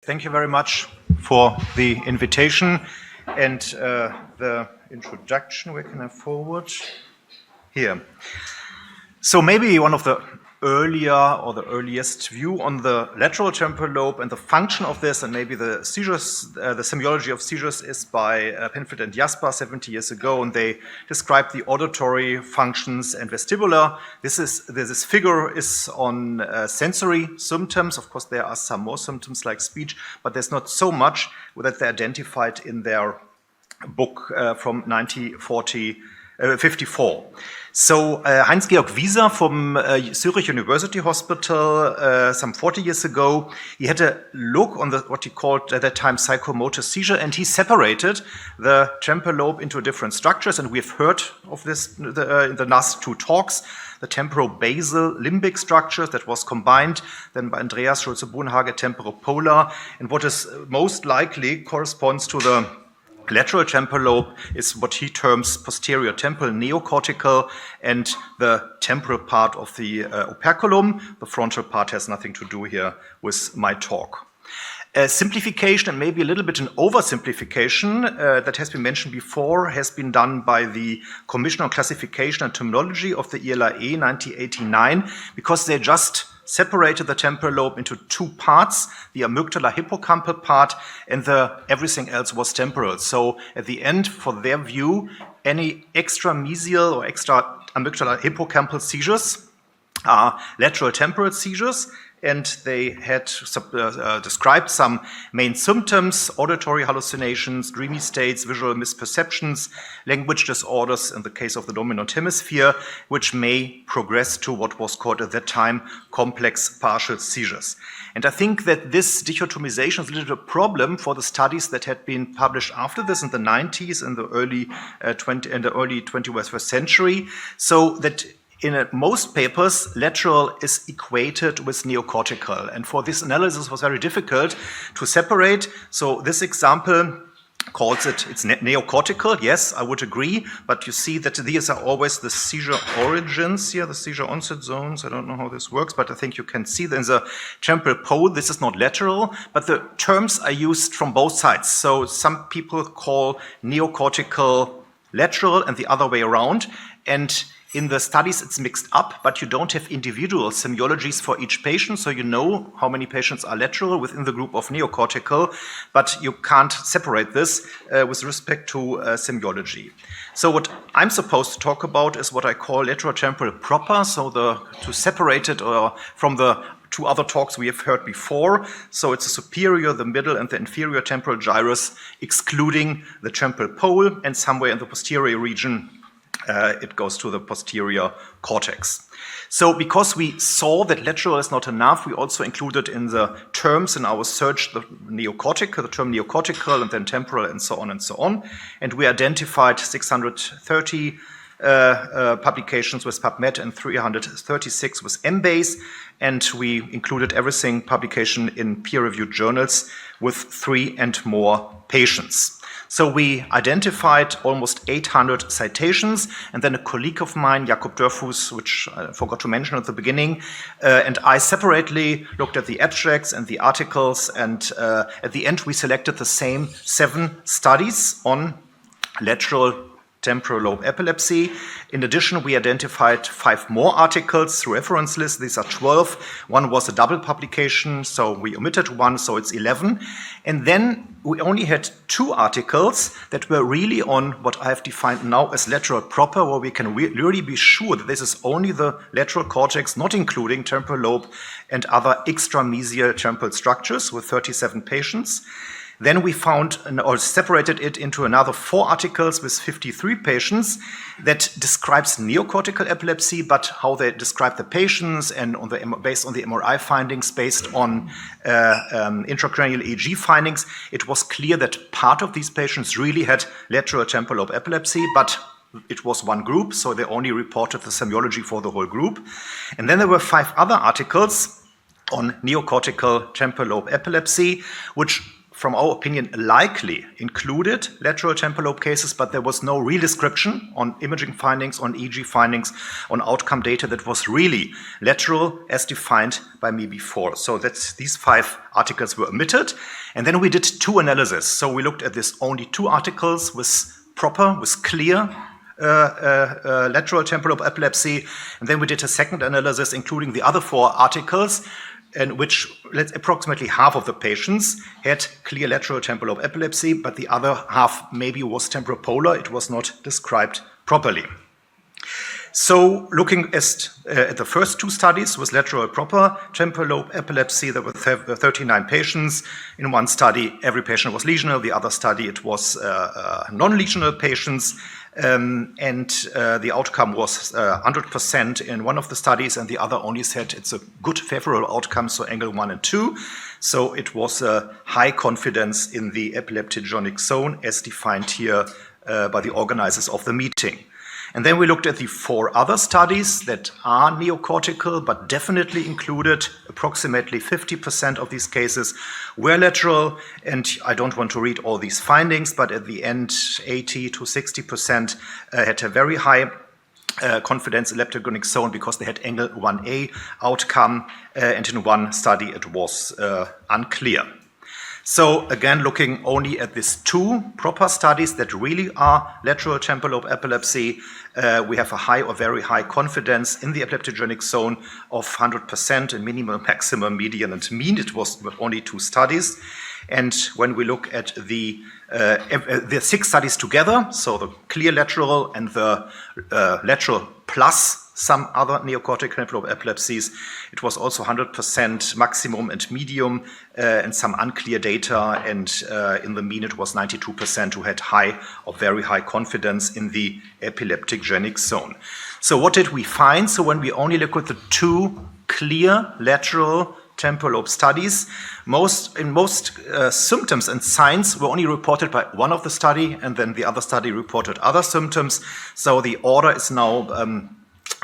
Thank you very much for the invitation and the introduction. Where can I forward? Here. So maybe one of the earliest view on the lateral temporal lobe and the function of this, and maybe the seizures, the semiology of seizures is by Penfield and Jasper 70 years ago, and they described the auditory functions and vestibular. This figure is on sensory symptoms. Of course, there are some more symptoms like speech, but there's not so much that they identified in their book from 1954. So Heinz-Georg Wieser from Zurich University Hospital some 40 years ago, he had a look on what he called at that time psychomotor seizure, and he separated the temporal lobe into different structures, and we've heard of this in the last two talks. The temporal-basal limbic structure that was combined then by Andreas Schulze-Bohnhage temporal-polar, and what is most likely corresponds to the lateral temporal lobe is what he terms posterior temporal neocortical and the temporal part of the operculum. The frontal part has nothing to do here with my talk. Simplification, and maybe a little bit an oversimplification that has been mentioned before, has been done by the Commission on Classification and Terminology of the ELIA 1989, because they just separated the temporal lobe into two parts, the amygdala hippocampal part, and everything else was temporal. So at the end, for their view, any extramesial or extra amygdala hippocampal seizures are lateral temporal seizures, and they had described some main symptoms: auditory hallucinations, dreamy states, visual misperceptions, language disorders in the case of the dominant hemisphere, which may progress to what was called at that time complex partial seizures. And I think that this dichotomization is a little problem for the studies that had been published after this in the 90s and the early 21st century, so that in most papers, lateral is equated with neocortical. And for this analysis, it was very difficult to separate. So this example calls it's neocortical. Yes, I would agree. But you see that these are always the seizure origins here, the seizure onset zones. I don't know how this works, but I think you can see that in the temporal pole, this is not lateral, but the terms are used from both sides. So some people call neocortical lateral and the other way around. And in the studies, it's mixed up, but you don't have individual semiologies for each patient, so you know how many patients are lateral within the group of neocortical, but you can't separate this with respect to semiology. So what I'm supposed to talk about is what I call lateral temporal proper, so to separate it from the two other talks we have heard before. So it's the superior, the middle, and the inferior temporal gyrus, excluding the temporal pole, and somewhere in the posterior region it goes to the posterior cortex. So because we saw that lateral is not enough, we also included in the terms in our search the term neocortical, and then temporal, and so on and so on. And we identified 630 publications with PubMed and 336 with Embase, and we included everything publication in peer-reviewed journals with 3 and more patients. So we identified almost 800 citations, and then a colleague of mine, Jakob Dörfus, which I forgot to mention at the beginning, and I separately looked at the abstracts and the articles, and at the end we selected the same 7 studies on lateral temporal lobe epilepsy. In addition, we identified 5 more articles through reference lists. These are 12. One was a double publication, so we omitted one, so it's 11. And then we only had 2 articles that were really on what I have defined now as lateral proper, where we can really be sure that this is only the lateral cortex, not including temporal lobe and other extramesial temporal structures, with 37 patients. Then we found or separated it into another 4 articles with 53 patients that describes neocortical epilepsy, but how they describe the patients and based on the MRI findings, based on intracranial EEG findings, it was clear that part of these patients really had lateral temporal lobe epilepsy, but it was one group, so they only reported the semiology for the whole group. And then there were 5 other articles on neocortical temporal lobe epilepsy, which from our opinion, likely included lateral temporal lobe cases, but there was no real description on imaging findings, on EEG findings, on outcome data that was really lateral as defined by me before. So these 5 articles were omitted. And then we did 2 analyses. So we looked at this only 2 articles with clear lateral temporal lobe epilepsy. And then we did a second analysis, including the other 4 articles, in which approximately half of the patients had clear lateral temporal lobe epilepsy, but the other half maybe was temporal. It was not described properly. So looking at the first 2 studies with lateral proper temporal lobe epilepsy, there were 39 patients. In one study, every patient was lesional. The other study, it was non-lesional patients. And the outcome was 100% in one of the studies, and the other only said it's a good favorable outcome, so angle 1 and 2. So it was a high confidence in the epileptogenic zone as defined here by the organizers of the meeting. And then we looked at the 4 other studies that are neocortical, but definitely included. Approximately 50% of these cases were lateral, and I don't want to read all these findings, but at the end, 80 to 60% had a very high confidence in epileptogenic zone because they had angle 1A outcome, and in one study it was unclear. So again, looking only at these 2 proper studies that really are lateral temporal lobe epilepsy, we have a high or very high confidence in the epileptogenic zone of 100% in minimum, maximum, median, and mean. It was with only 2 studies. And when we look at the 6 studies together, so the clear lateral and the lateral plus some other neocortical temporal lobe epilepsies, it was also 100% maximum and medium, and some unclear data, and in the mean it was 92% who had high or very high confidence in the epileptogenic zone. So what did we find? So when we only look at the 2 clear lateral temporal lobe studies, most symptoms and signs were only reported by one of the study, and then the other study reported other symptoms. So the order is now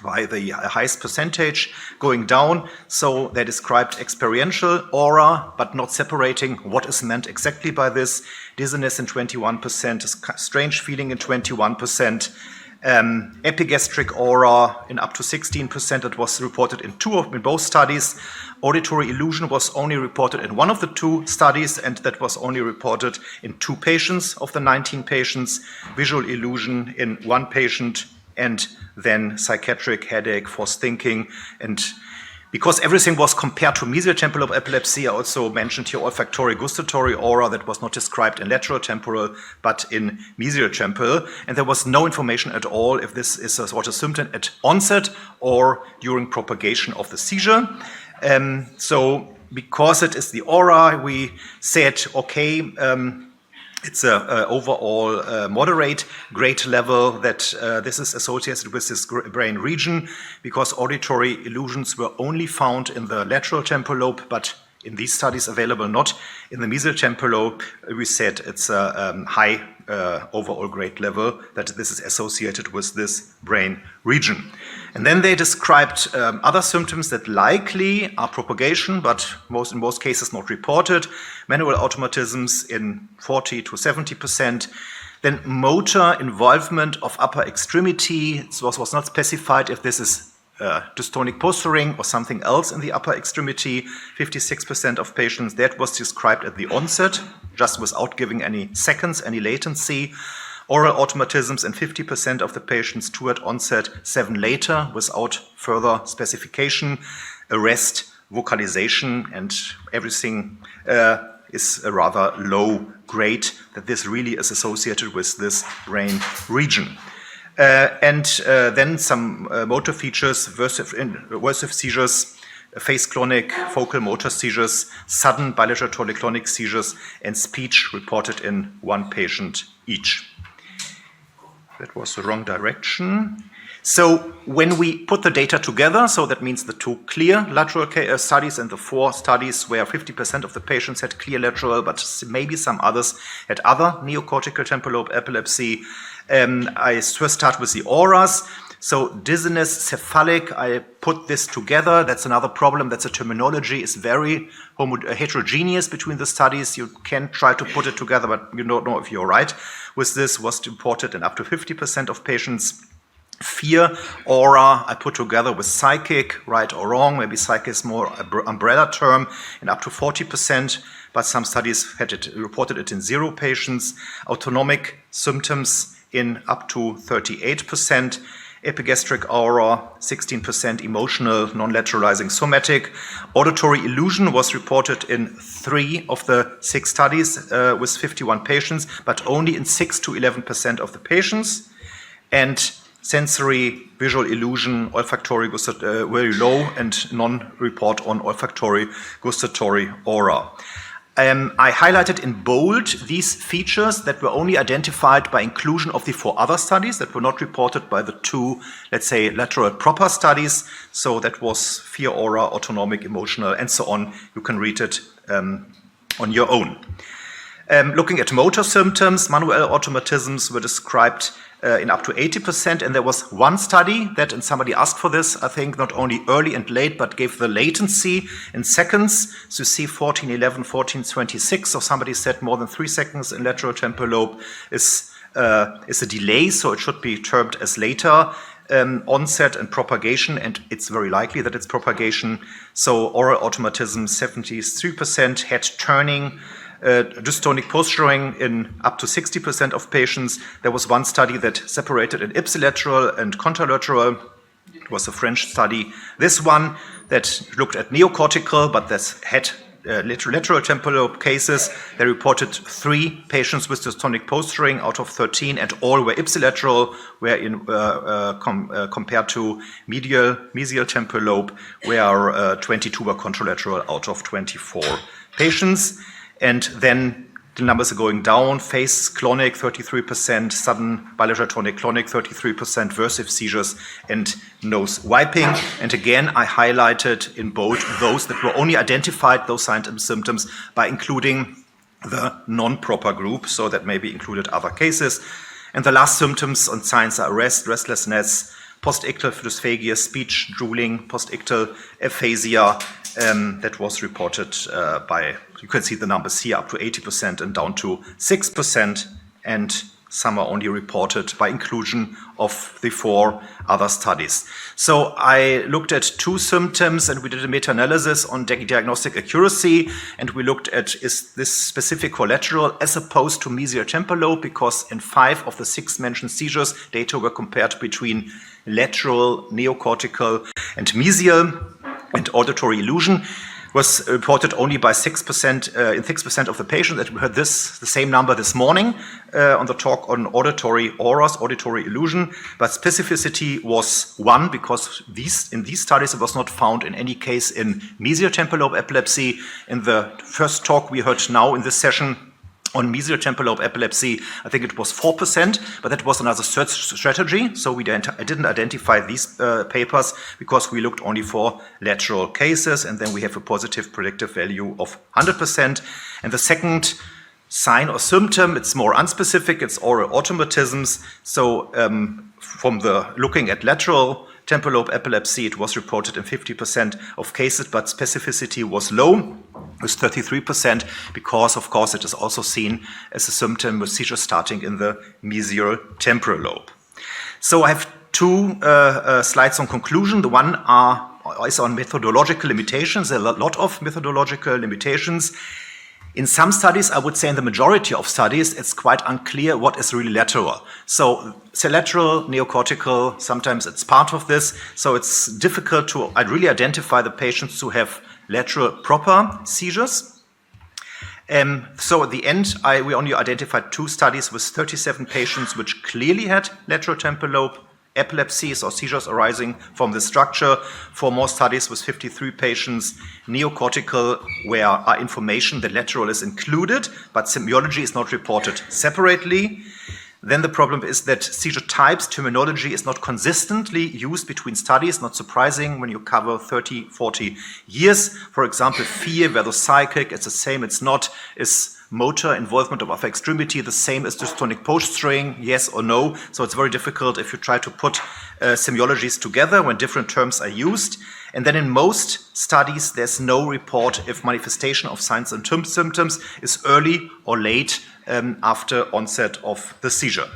by the highest percentage going down. So they described experiential aura, but not separating what is meant exactly by this. Dizziness in 21%, a strange feeling in 21%, epigastric aura in up to 16%. It was reported in both studies. Auditory illusion was only reported in one of the 2 studies, and that was only reported in 2 patients of the 19 patients. Visual illusion in 1 patient, and then psychiatric headache, forced thinking. And because everything was compared to mesial temporal lobe epilepsy, I also mentioned here olfactory gustatory aura that was not described in lateral temporal, but in mesial temporal. And there was no information at all if this is a symptom at onset or during propagation of the seizure. So because it is the aura, we said, okay, it's a overall moderate grade level that this is associated with this brain region, because auditory illusions were only found in the lateral temporal lobe, but in these studies available not in the mesial temporal lobe. We said it's a high overall grade level, that this is associated with this brain region. And then they described other symptoms that likely are propagation, but in most cases not reported. Manual automatisms in 40 to 70%. Then motor involvement of upper extremity. It was not specified if this is dystonic posturing or something else in the upper extremity. 56% of patients, that was described at the onset, just without giving any seconds, any latency. Oral automatisms in 50% of the patients, 2 at onset, 7 later, without further specification. Arrest, vocalization, and everything is a rather low grade, that this really is associated with this brain region. And then some motor features, versive seizures, phase clonic, focal motor seizures, sudden bilateral tonic-clonic seizures, and speech reported in 1 patient each. That was the wrong direction. So when we put the data together, so that means the 2 clear lateral studies and the 4 studies where 50% of the patients had clear lateral, but maybe some others had other neocortical temporal lobe epilepsy. I first start with the auras. So dizziness, cephalic, I put this together. That's another problem. That's a terminology is very heterogeneous between the studies. You can try to put it together, but you don't know if you're right. With this was reported in up to 50% of patients. Fear, aura, I put together with psychic, right or wrong. Maybe psychic is more umbrella term, in up to 40%, but some studies had it reported it in 0 patients. Autonomic symptoms in up to 38%. Epigastric aura, 16%, emotional, non-lateralizing somatic. Auditory illusion was reported in 3 of the 6 studies with 51 patients, but only in 6 to 11% of the patients. And sensory visual illusion, olfactory, very low, and non-report on olfactory gustatory aura. I highlighted in bold these features that were only identified by inclusion of the 4 other studies that were not reported by the 2, let's say, lateral proper studies. So that was fear, aura, autonomic, emotional, and so on. You can read it on your own. Looking at motor symptoms, manual automatisms were described in up to 80%, and there was one study that, and somebody asked for this, I think, not only early and late, but gave the latency in seconds. So you see 14:11, 14:26, so somebody said more than 3 seconds in lateral temporal lobe is a delay, so it should be termed as later onset and propagation, and it's very likely that it's propagation. So oral automatism, 73%, head turning, dystonic posturing in up to 60% of patients. There was one study that separated in ipsilateral and contralateral. It was a French study. This one that looked at neocortical, but this had lateral temporal lobe cases. They reported 3 patients with dystonic posturing out of 13, and all were ipsilateral, where compared to mesial temporal lobe, where 22 were contralateral out of 24 patients. And then the numbers are going down. Face clonic, 33%, sudden bilateral tonic-clonic, 33%, versive seizures, and nose wiping. And again, I highlighted in bold those that were only identified, those signs and symptoms, by including the non-proper group, so that maybe included other cases. And the last symptoms and signs are arrest, restlessness, post-ictal dysphagia, speech, drooling, post-ictal aphasia, that was reported by, you can see the numbers here, up to 80% and down to 6%, and some are only reported by inclusion of the 4 other studies. So I looked at 2 symptoms, and we did a meta-analysis on diagnostic accuracy, and we looked at, is this specific collateral as opposed to mesial temporal lobe, because in 5 of the 6 mentioned seizures, data were compared between lateral, neocortical, and mesial, and auditory illusion was reported only by 6% in 6% of the patients. That we heard the same number this morning on the talk on auditory auras, auditory illusion, but specificity was 1, because in these studies it was not found in any case in mesial temporal lobe epilepsy. In the first talk we heard now in this session on mesial temporal lobe epilepsy, I think it was 4%, but that was another search strategy. So I didn't identify these papers because we looked only for lateral cases, and then we have a positive predictive value of 100%. And the second sign or symptom, it's more unspecific, it's oral automatisms. So from the looking at lateral temporal lobe epilepsy, it was reported in 50% of cases, but specificity was low, with 33%, because, of course, it is also seen as a symptom with seizure starting in the mesial temporal lobe. So I have 2 slides on conclusion. The one is on methodological limitations. There are a lot of methodological limitations. In some studies, I would say in the majority of studies, it's quite unclear what is really lateral. So lateral, neocortical, sometimes it's part of this. So it's difficult to really identify the patients who have lateral proper seizures. So at the end, we only identified 2 studies with 37 patients which clearly had lateral temporal lobe epilepsies or seizures arising from the structure. 4 more studies with 53 patients, neocortical, where our information, the lateral is included, but semiology is not reported separately. Then the problem is that seizure types terminology is not consistently used between studies, not surprising when you cover 30, 40 years. For example, fear, whether psychic, it's the same, it's not. Is motor involvement of upper extremity the same as dystonic posturing, yes or no? So it's very difficult if you try to put semiologies together when different terms are used. And then in most studies, there's no report if manifestation of signs and symptoms is early or late after onset of the seizure.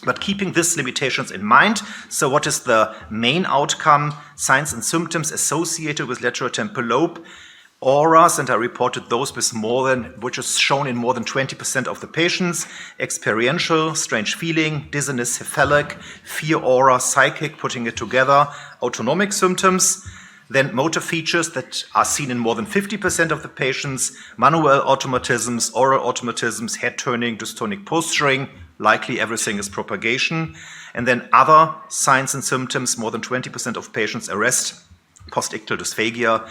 But keeping these limitations in mind, so what is the main outcome? Signs and symptoms associated with lateral temporal lobe auras, and I reported those with which is shown in more than 20% of the patients. Experiential, strange feeling, dizziness, cephalic, fear aura, psychic, putting it together, autonomic symptoms. Then motor features that are seen in more than 50% of the patients, manual automatisms, oral automatisms, head turning, dystonic posturing, likely everything is propagation. And then other signs and symptoms, more than 20% of patients, arrest, postictal dysphagia,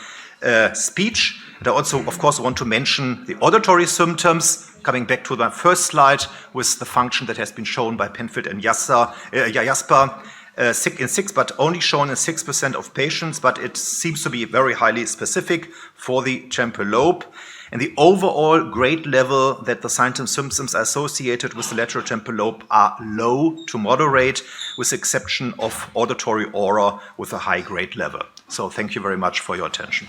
speech. And I also, of course, want to mention the auditory symptoms, coming back to the first slide with the function that has been shown by Penfield and Jasper, but only shown in 6% of patients, but it seems to be very highly specific for the temporal lobe. And the overall grade level that the signs and symptoms associated with the lateral temporal lobe are low to moderate, with the exception of auditory aura with a high grade level. So thank you very much for your attention.